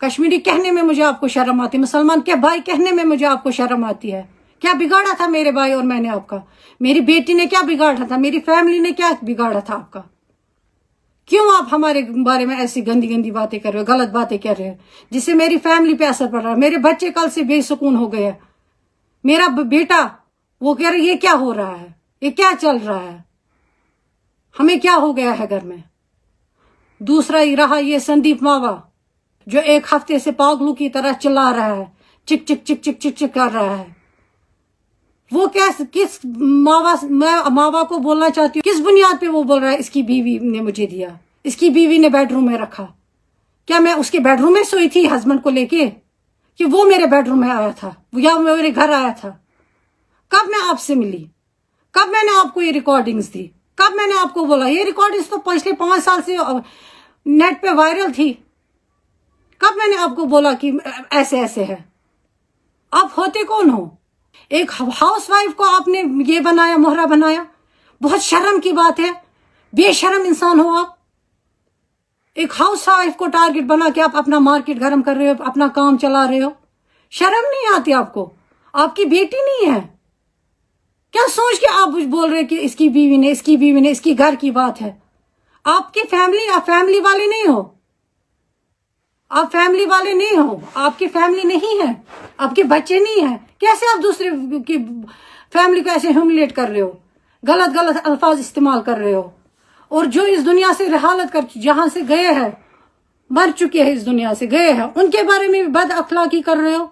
کشمیری کہنے میں مجھے آپ کو شرم آتی ہے, مسلمان کے بھائی کہنے میں مجھے آپ کو شرم آتی ہے. کیا بگاڑا تھا میرے بھائی اور میں نے آپ کا؟ میری بیٹی نے کیا بگاڑا تھا؟ میری فیملی نے کیا بگاڑا تھا آپ کا؟ کیوں آپ ہمارے بارے میں ایسی گندی گندی باتیں کر رہے ہو, غلط باتیں کر رہے ہو, جس سے میری فیملی پہ اثر پڑ رہا ہے. میرے بچے کل سے بے سکون ہو گئے. میرا بیٹا وہ کہہ رہا ہے یہ کیا ہو رہا ہے, یہ کیا چل رہا ہے, ہمیں کیا ہو گیا ہے گھر میں. دوسرا ہی رہا یہ سندیپ ماوا جو ایک ہفتے سے پاگلوں کی طرح چلا رہا ہے, چک چک چک چک چک چک کر رہا ہے. وہ کس ماوا کو بولنا چاہتی ہوں, کس بنیاد پہ وہ بول رہا ہے اس کی بیوی نے مجھے دیا, اس کی بیوی نے بیڈ روم میں رکھا. کیا میں اس کے بیڈ روم میں سوئی تھی ہسبینڈ کو لے کے, کہ وہ میرے بیڈ روم میں آیا تھا یا میرے گھر آیا تھا؟ کب میں آپ سے ملی؟ کب میں نے آپ کو یہ ریکارڈنگز دی؟ کب میں نے آپ کو بولا؟ یہ ریکارڈنگز تو پچھلے 5 سال سے نیٹ پہ وائرل تھی. کب میں نے آپ کو بولا کہ ایسے ایسے ہے؟ آپ ہوتے کون ہو؟ ایک ہاؤس وائف کو آپ نے یہ بنایا, مہرا بنایا. بہت شرم کی بات ہے, بے شرم انسان ہو آپ. ایک ہاؤس وائف کو ٹارگٹ بنا کے آپ اپنا مارکیٹ گرم کر رہے ہو, اپنا کام چلا رہے ہو. شرم نہیں آتی آپ کو؟ آپ کی بیٹی نہیں ہے کیا سوچ کے آپ بول رہے کہ اس کی بیوی نے, اس کی بیوی نے, اس کی گھر کی بات ہے؟ آپ کی فیملی, آپ فیملی والے نہیں ہو, آپ فیملی والے نہیں ہو, آپ کی فیملی نہیں ہے, آپ کے بچے نہیں ہیں. کیسے آپ دوسرے کی فیملی کو ایسے ہیوملیٹ کر رہے ہو, غلط غلط الفاظ استعمال کر رہے ہو؟ اور جو اس دنیا سے رحالت کر جہاں سے گئے ہیں, مر چکے ہیں, اس دنیا سے گئے ہیں, ان کے بارے میں بھی بد اخلاقی کر رہے ہو,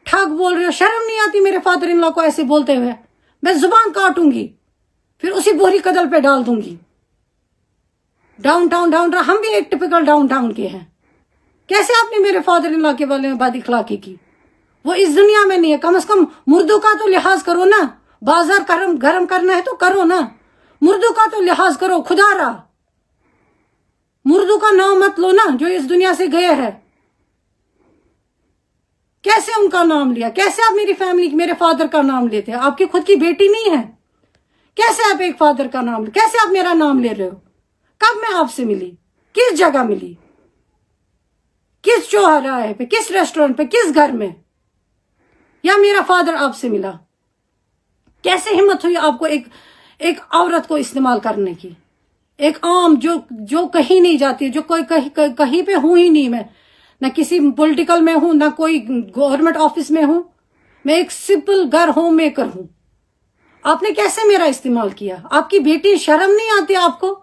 ٹھگ بول رہے ہو. شرم نہیں آتی میرے فادر ان لا کو ایسے بولتے ہوئے؟ میں زبان کاٹوں گی, پھر اسی بوری قدل پہ ڈال دوں گی. ڈاؤن ٹاؤن ہم بھی ایک ٹپیکل ڈاؤن ٹاؤن کے ہیں. کیسے آپ نے میرے فادر ان لا کے بارے میں بد اخلاقی کی؟ وہ اس دنیا میں نہیں ہے. کم از کم مردوں کا تو لحاظ کرو نا. بازار گرم کرنا ہے تو کرو نا, مردوں کا تو لحاظ کرو. خدا را مردوں کا نام مت لو نا جو اس دنیا سے گئے ہیں. کیسے ان کا نام لیا؟ کیسے آپ میری فیملی, میرے فادر کا نام لیتے ہیں؟ آپ کی خود کی بیٹی نہیں ہے, کیسے آپ ایک فادر کا نام, کیسے آپ میرا نام لے رہے ہو؟ کب میں آپ سے ملی؟ کس جگہ ملی؟ کس چوراہے پہ, کس ریسٹورینٹ پہ, کس گھر میں؟ یا میرا فادر آپ سے ملا؟ کیسے ہمت ہوئی آپ کو ایک عورت کو استعمال کرنے کی؟ ایک عام جو کہیں نہیں جاتی, جو کوئی کہیں پہ ہوں ہی نہیں. میں نہ کسی پولیٹیکل میں ہوں, نہ کوئی گورنمنٹ آفس میں ہوں, میں ایک سمپل گھر ہوم میکر ہوں. آپ نے کیسے میرا استعمال کیا؟ آپ کی بیٹی شرم نہیں آتی آپ کو؟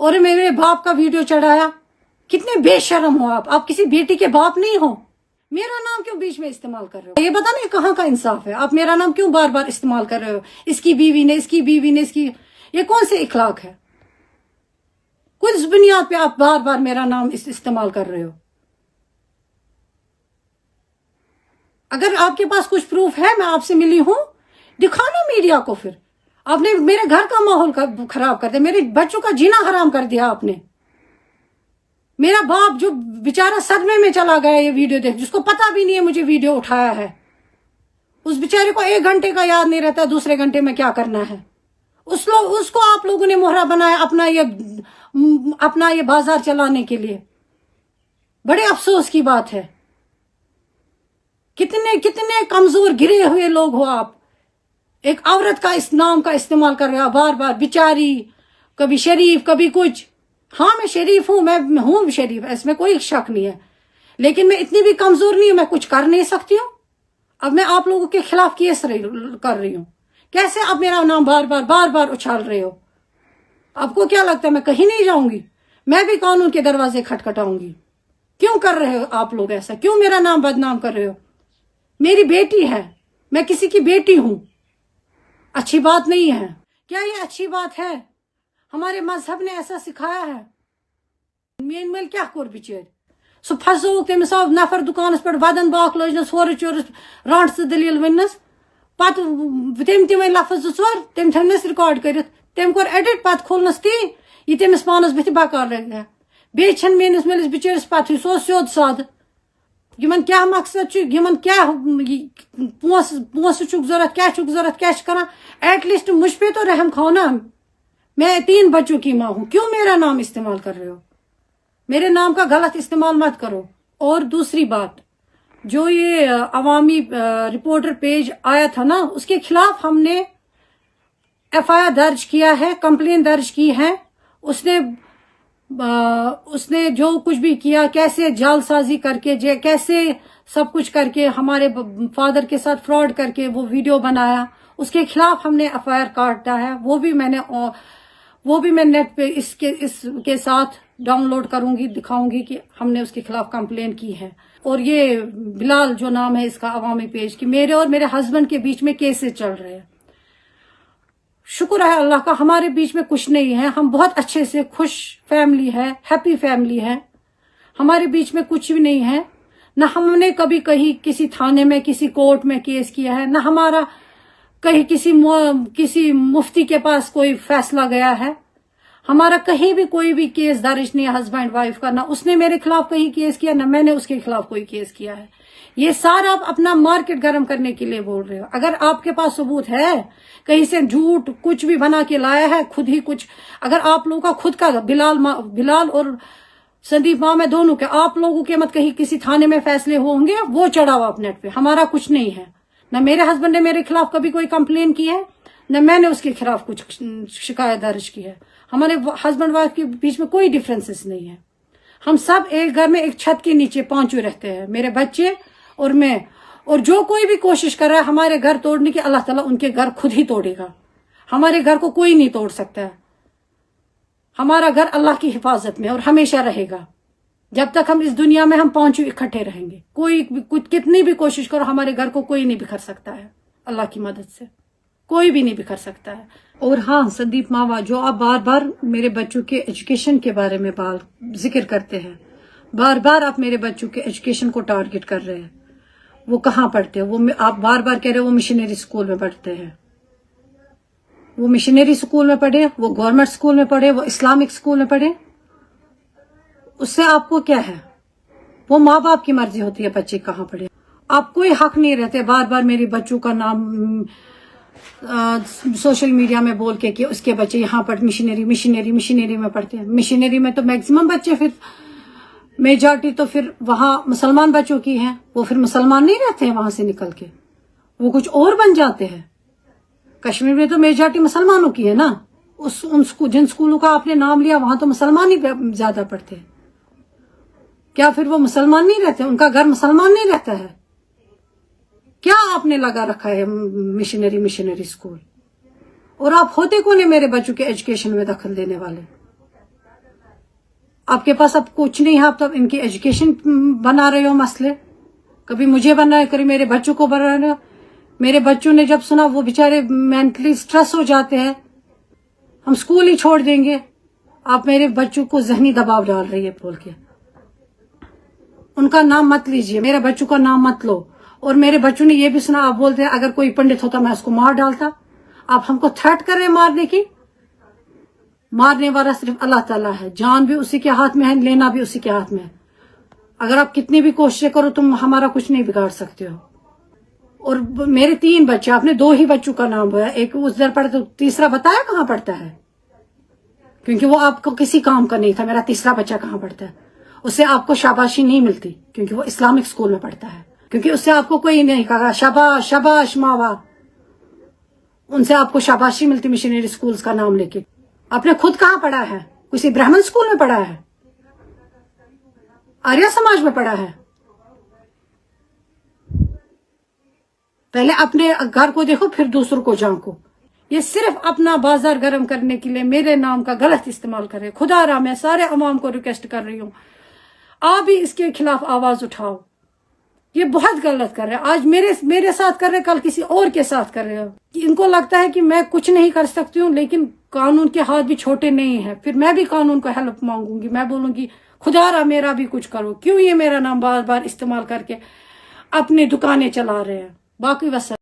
اور میرے باپ کا ویڈیو چڑھایا. کتنے بے شرم ہو آپ کسی بیٹی کے باپ نہیں ہو. میرا نام کیوں بیچ میں استعمال کر رہے ہو؟ یہ بتا نہیں کہاں کا انصاف ہے. آپ میرا نام کیوں بار بار استعمال کر رہے ہو؟ اس کی بیوی نے, اس کی بیوی نے, اس کی, یہ کون سے اخلاق ہے؟ کس بنیاد پہ آپ بار بار میرا نام استعمال کر رہے ہو؟ اگر آپ کے پاس کچھ پروف ہے, میں آپ سے ملی ہوں, دکھانا میڈیا کو. پھر آپ نے میرے گھر کا ماحول خراب کر دیا, میرے بچوں کا جینا حرام کر دیا آپ نے. میرا باپ جو بیچارہ صدمے میں چلا گیا یہ ویڈیو دیکھ, جس کو پتا بھی نہیں ہے مجھے ویڈیو اٹھایا ہے, اس بیچارے کو 1 گھنٹے کا یاد نہیں رہتا دوسرے گھنٹے میں کیا کرنا ہے. اس کو آپ لوگوں نے مہرا بنایا اپنا یہ بازار چلانے کے لیے. بڑے افسوس کی بات ہے. کتنے کمزور گرے ہوئے لوگ ہو آپ. ایک عورت کا اس نام کا استعمال کر رہے ہو بار بار, بیچاری, کبھی شریف کبھی کچھ. ہاں میں شریف ہوں, میں ہوں شریف, اس میں کوئی شک نہیں ہے, لیکن میں اتنی بھی کمزور نہیں ہوں, میں کچھ کر نہیں سکتی ہوں. اب میں آپ لوگوں کے خلاف کیس کر رہی ہوں. کیسے آپ میرا نام بار بار اچھال رہے ہو؟ آپ کو کیا لگتا ہے میں کہیں نہیں جاؤں گی؟ میں بھی قانون کے دروازے کھٹکھٹاؤں گی. کیوں کر رہے ہو آپ لوگ ایسا؟ کیوں میرا نام بدنام کر رہے ہو؟ میری بیٹی ہے, میں کسی کی بیٹی ہوں. اچھی بات نہیں ہے. کیا یہ اچھی بات ہے؟ ہمارے مذہب نے ایسا سکھایا ہے. مین مل کیا کور بچر سو پھسوک تمس آو نفر دکانس پہ ودن باق لجنس ہور چورس رانٹ سے دلیل ونس, پتہ تم تہ ون لفظ 2 تم تھونس ریکارڈ کرت, تم کور ایڈٹ, پتہ کھولنس تی یہ تمس پانس بت بکار لگا. بیٚیہِ چھن میٲنس مٲلِس بچٲرس پتہ سُہ اوس سیود سادٕ. یمن کیا مقصد چھ, یمن کیا پونسہٕ چھُکھ ضرورت, کیا چھُکھ ضرورت, کیا چھ کران؟ ایٹ لیسٹ مجھ پہ تو رحم کھاؤ نا. میں 3 بچوں کی ماں ہوں, کیوں میرا نام استعمال کر رہے ہو؟ میرے نام کا غلط استعمال مت کرو. اور دوسری بات، جو یہ عوامی رپورٹر پیج آیا تھا نا، اس کے خلاف ہم نے ایف آئی آر درج کیا ہے، کمپلین درج کی ہے. اس نے جو کچھ بھی کیا، کیسے جال سازی کر کے، کیسے سب کچھ کر کے ہمارے فادر کے ساتھ فراڈ کر کے وہ ویڈیو بنایا، اس کے خلاف ہم نے ایف آئی آر کاٹا ہے. وہ بھی میں نیٹ پہ اس کے ساتھ ڈاؤن لوڈ کروں گی، دکھاؤں گی کہ ہم نے اس کے خلاف کمپلین کی ہے. اور یہ بلال جو نام ہے اس کا عوامی پیج کی، میرے اور میرے ہسبینڈ کے بیچ میں کیسز چل رہے ہیں. شکر ہے اللہ کا، ہمارے بیچ میں کچھ نہیں ہے، ہم بہت اچھے سے خوش فیملی ہے، ہیپی فیملی ہے. ہمارے بیچ میں کچھ بھی نہیں ہے. نہ ہم نے کبھی کہیں کسی تھانے میں، کسی کورٹ میں کیس کیا ہے، نہ ہمارا کہیں کسی مفتی کے پاس کوئی فیصلہ گیا ہے. ہمارا کہیں بھی کوئی بھی کیس درج نہیں ہے ہسبینڈ وائف کا. نہ اس نے میرے خلاف کہیں کیس کیا، نہ میں نے اس کے خلاف کوئی کیس کیا ہے. یہ سارا آپ اپنا مارکیٹ گرم کرنے کے لیے بول رہے ہو. اگر آپ کے پاس ثبوت ہے، کہیں سے جھوٹ کچھ بھی بنا کے لایا ہے، خود ہی کچھ، اگر آپ لوگوں کا خود کا بلال اور سندیپ ماں میں دونوں کے، آپ لوگوں کے مت کہیں کسی تھانے میں فیصلے ہوں گے، وہ چڑھاؤ آپ نیٹ پہ. ہمارا کچھ نہیں ہے. نہ میرے ہسبینڈ نے میرے خلاف کبھی کوئی کمپلین کی ہے، نہ میں نے اس کے خلاف کچھ شکایت درج کی ہے. ہمارے ہسبینڈ وائف کے بیچ میں کوئی ڈفرینسز نہیں ہے. ہم سب ایک گھر میں ایک چھت کے نیچے پانچوں رہتے ہیں، میرے بچے اور میں. اور جو کوئی بھی کوشش کر رہا ہے ہمارے گھر توڑنے کی، اللہ تعالیٰ ان کے گھر خود ہی توڑے گا. ہمارے گھر کو کوئی نہیں توڑ سکتا ہے. ہمارا گھر اللہ کی حفاظت میں اور ہمیشہ رہے گا. جب تک ہم اس دنیا میں ہم پانچوں اکٹھے رہیں گے. کوئی کتنی بھی کوشش کرو، ہمارے گھر کو کوئی نہیں بکھر سکتا ہے. اللہ کی مدد سے کوئی بھی نہیں بکھر سکتا ہے. اور ہاں سندیپ ماوا، جو آپ بار بار میرے بچوں کے ایجوکیشن کے بارے میں ذکر کرتے ہیں، بار بار آپ میرے بچوں کے ایجوکیشن کو ٹارگٹ کر رہے ہیں. وہ کہاں پڑھتے ہیں؟ وہ آپ بار بار کہہ رہے ہیں وہ مشنری اسکول میں پڑھتے ہیں. وہ مشنری اسکول میں پڑھے، وہ گورنمنٹ اسکول میں پڑھے، وہ اسلامک اسکول میں پڑھے، اس سے آپ کو کیا ہے؟ وہ ماں باپ کی مرضی ہوتی ہے بچے کہاں پڑھے. آپ کوئی حق نہیں رہتے بار بار میری بچوں کا نام سوشل میڈیا میں بول کے کہ اس کے بچے یہاں پر مشنری میں پڑھتے ہیں. مشنری میں تو میکسیمم بچے، پھر میجارٹی تو پھر وہاں مسلمان بچوں کی ہیں. وہ پھر مسلمان نہیں رہتے ہیں وہاں سے نکل کے، وہ کچھ اور بن جاتے ہیں. کشمیر میں تو میجارٹی مسلمانوں کی ہے نا. جن اسکولوں کا آپ نے نام لیا وہاں تو مسلمان ہی زیادہ پڑھتے ہیں. کیا پھر وہ مسلمان نہیں رہتے؟ ان کا گھر مسلمان نہیں رہتا ہے؟ کیا آپ نے لگا رکھا ہے مشنری اسکول؟ اور آپ ہوتے کون ہیں میرے بچوں کے ایجوکیشن میں دخل دینے والے؟ آپ کے پاس اب کچھ نہیں ہے، آپ تو ان کی ایجوکیشن بنا رہے ہو مسئلے. کبھی مجھے بنا ہے، کبھی میرے بچوں کو بنا رہے ہو. میرے بچوں نے جب سنا وہ بیچارے مینٹلی سٹریس ہو جاتے ہیں، ہم اسکول ہی چھوڑ دیں گے. آپ میرے بچوں کو ذہنی دباؤ ڈال رہی ہے بول کے. ان کا نام مت لیجیے، میرے بچوں کا نام مت لو. اور میرے بچوں نے یہ بھی سنا، آپ بولتے ہیں اگر کوئی پنڈت ہوتا میں اس کو مار ڈالتا. آپ ہم کو تھریٹ کر رہے ہیں مارنے کی. مارنے والا صرف اللہ تعالیٰ ہے. جان بھی اسی کے ہاتھ میں ہے، لینا بھی اسی کے ہاتھ میں ہے. اگر آپ کتنی بھی کوششیں کرو تم ہمارا کچھ نہیں بگاڑ سکتے ہو. اور میرے 3 بچے، آپ نے 2 ہی بچوں کا نام بولا. ایک ادھر پڑھتا، تیسرا بتایا کہاں پڑھتا ہے؟ کیونکہ وہ آپ کو کسی کام کا نہیں تھا. میرا تیسرا بچہ کہاں پڑھتا ہے؟ اس سے آپ کو شاباشی نہیں ملتی کیونکہ وہ اسلامک اسکول میں پڑھتا ہے. کیونکہ اس سے آپ کو کوئی نہیں کہا شاباش شاباش ماوا. ان سے آپ کو شاباشی ملتی مشنری اسکولز کا نام لے کے. آپ نے خود کہاں پڑھا ہے؟ کسی برہمن اسکول میں پڑھا ہے؟ آریہ سماج میں پڑھا ہے؟ پہلے اپنے گھر کو دیکھو پھر دوسروں کو جھانکو. یہ صرف اپنا بازار گرم کرنے کے لیے میرے نام کا غلط استعمال کرے. خدا را میں سارے عوام کو ریکویسٹ کر رہی ہوں، آپ بھی اس کے خلاف آواز اٹھاؤ. یہ بہت غلط کر رہے ہیں. آج میرے ساتھ کر رہے، کل کسی اور کے ساتھ کر رہے. ان کو لگتا ہے کہ میں کچھ نہیں کر سکتی ہوں، لیکن قانون کے ہاتھ بھی چھوٹے نہیں ہیں. پھر میں بھی قانون کو ہیلپ مانگوں گی. میں بولوں گی خدا را میرا بھی کچھ کرو. کیوں یہ میرا نام بار بار استعمال کر کے اپنی دکانیں چلا رہے ہیں؟ باقی وسلام.